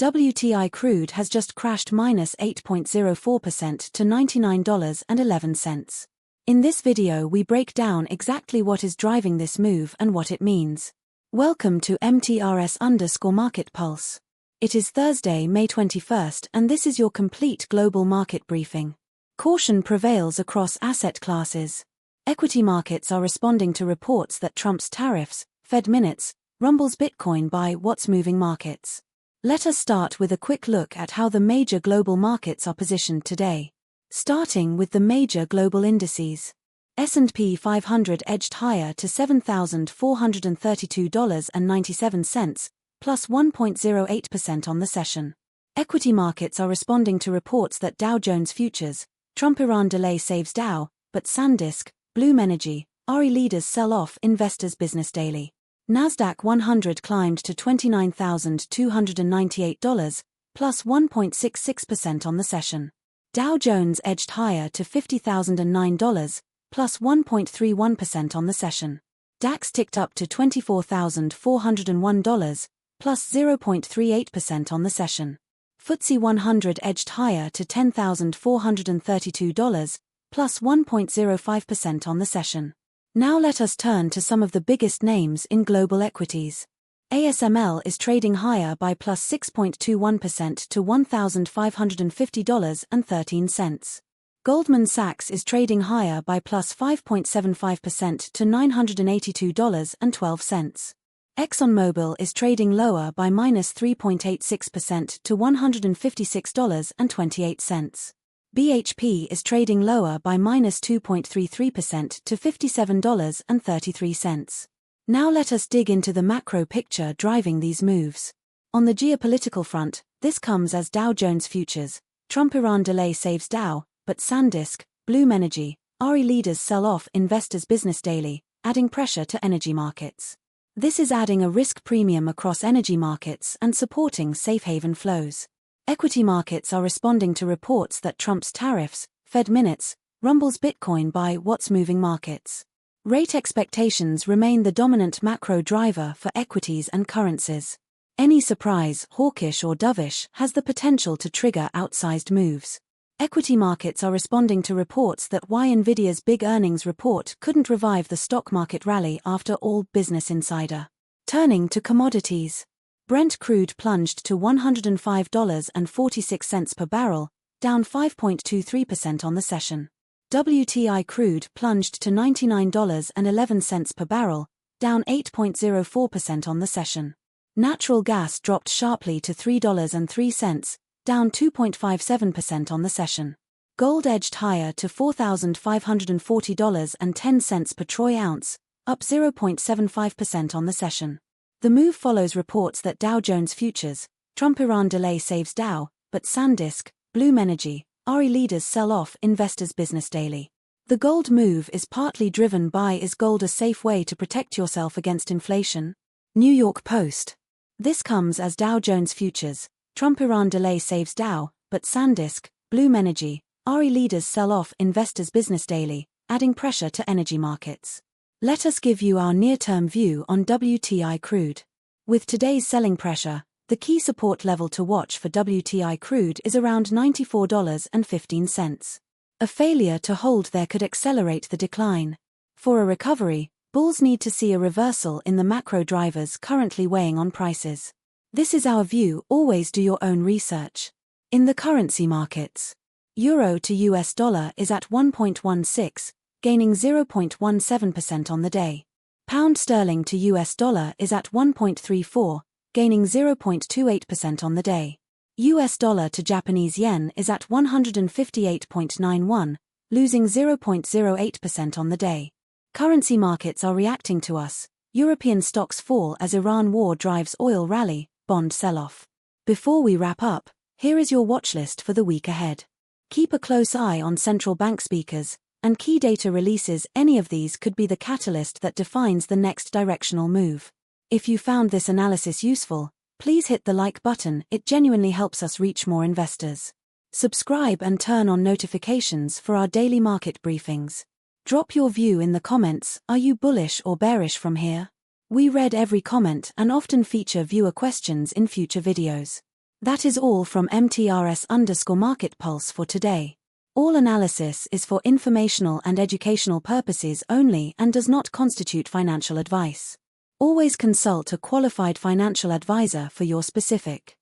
WTI crude has just crashed minus 8.04% to $99.11. In this video we break down exactly what is driving this move and what it means. Welcome to MTRS_Market Pulse. It is Thursday, May 21st, and this is your complete global market briefing. Caution prevails across asset classes. Equity markets are responding to reports that Trump's tariffs, Fed minutes, rumbles Bitcoin by what's moving markets. Let us start with a quick look at how the major global markets are positioned today. Starting with the major global indices. S&P 500 edged higher to $7,432.97, plus 1.08% on the session. Equity markets are responding to reports that Dow Jones Futures, Trump-Iran delay saves Dow, but SanDisk, Bloom Energy, RE leaders sell off Investors Business Daily. NASDAQ 100 climbed to $29,298, plus 1.66% on the session. Dow Jones edged higher to $50,009, plus 1.31% on the session. DAX ticked up to $24,401, plus 0.38% on the session. FTSE 100 edged higher to $10,432, plus 1.05% on the session. Now let us turn to some of the biggest names in global equities. ASML is trading higher by plus 6.21% to $1,550.13. Goldman Sachs is trading higher by plus 5.75% to $982.12. ExxonMobil is trading lower by minus 3.86% to $156.28. BHP is trading lower by minus 2.33% to $57.33. Now let us dig into the macro picture driving these moves. On the geopolitical front, this comes as Dow Jones Futures, Trump-Iran delay saves Dow, but SanDisk, Bloom Energy, RE leaders sell off Investors Business Daily, adding pressure to energy markets. This is adding a risk premium across energy markets and supporting safe haven flows. Equity markets are responding to reports that Trump's tariffs, Fed minutes, rumbles Bitcoin by what's moving markets. Rate expectations remain the dominant macro driver for equities and currencies. Any surprise, hawkish or dovish, has the potential to trigger outsized moves. Equity markets are responding to reports that why Nvidia's big earnings report couldn't revive the stock market rally after all. Business Insider. Turning to commodities. Brent crude plunged to $105.46 per barrel, down 5.23% on the session. WTI crude plunged to $99.11 per barrel, down 8.04% on the session. Natural gas dropped sharply to $3.03, down 2.57% on the session. Gold edged higher to $4,540.10 per troy ounce, up 0.75% on the session. The move follows reports that Dow Jones Futures, Trump-Iran delay saves Dow, but SanDisk, Bloom Energy, RE leaders sell off Investors Business Daily. The gold move is partly driven by is gold a safe way to protect yourself against inflation? New York Post. This comes as Dow Jones Futures, Trump-Iran delay saves Dow, but SanDisk, Bloom Energy, RE leaders sell off Investors Business Daily, adding pressure to energy markets. Let us give you our near-term view on WTI crude. With today's selling pressure, the key support level to watch for WTI crude is around $94.15. A failure to hold there could accelerate the decline. For a recovery, bulls need to see a reversal in the macro drivers currently weighing on prices. This is our view, always do your own research. In the currency markets, Euro to US dollar is at 1.16, gaining 0.17% on the day. Pound sterling to US dollar is at 1.34, gaining 0.28% on the day. US dollar to Japanese yen is at 158.91, losing 0.08% on the day. Currency markets are reacting to us. European stocks fall as Iran war drives oil rally, bond sell-off. Before we wrap up, here is your watch list for the week ahead. Keep a close eye on central bank speakers and key data releases. Any of these could be the catalyst that defines the next directional move. If you found this analysis useful, please hit the like button, it genuinely helps us reach more investors. Subscribe and turn on notifications for our daily market briefings. Drop your view in the comments, are you bullish or bearish from here? We read every comment and often feature viewer questions in future videos. That is all from MTRS_Market Pulse for today. All analysis is for informational and educational purposes only and does not constitute financial advice. Always consult a qualified financial advisor for your specific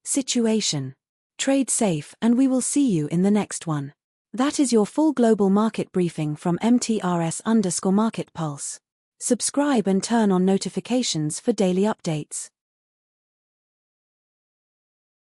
situation. Trade safe, and we will see you in the next one. That is your full global market briefing from MTRS_Market Pulse. Subscribe and turn on notifications for daily updates.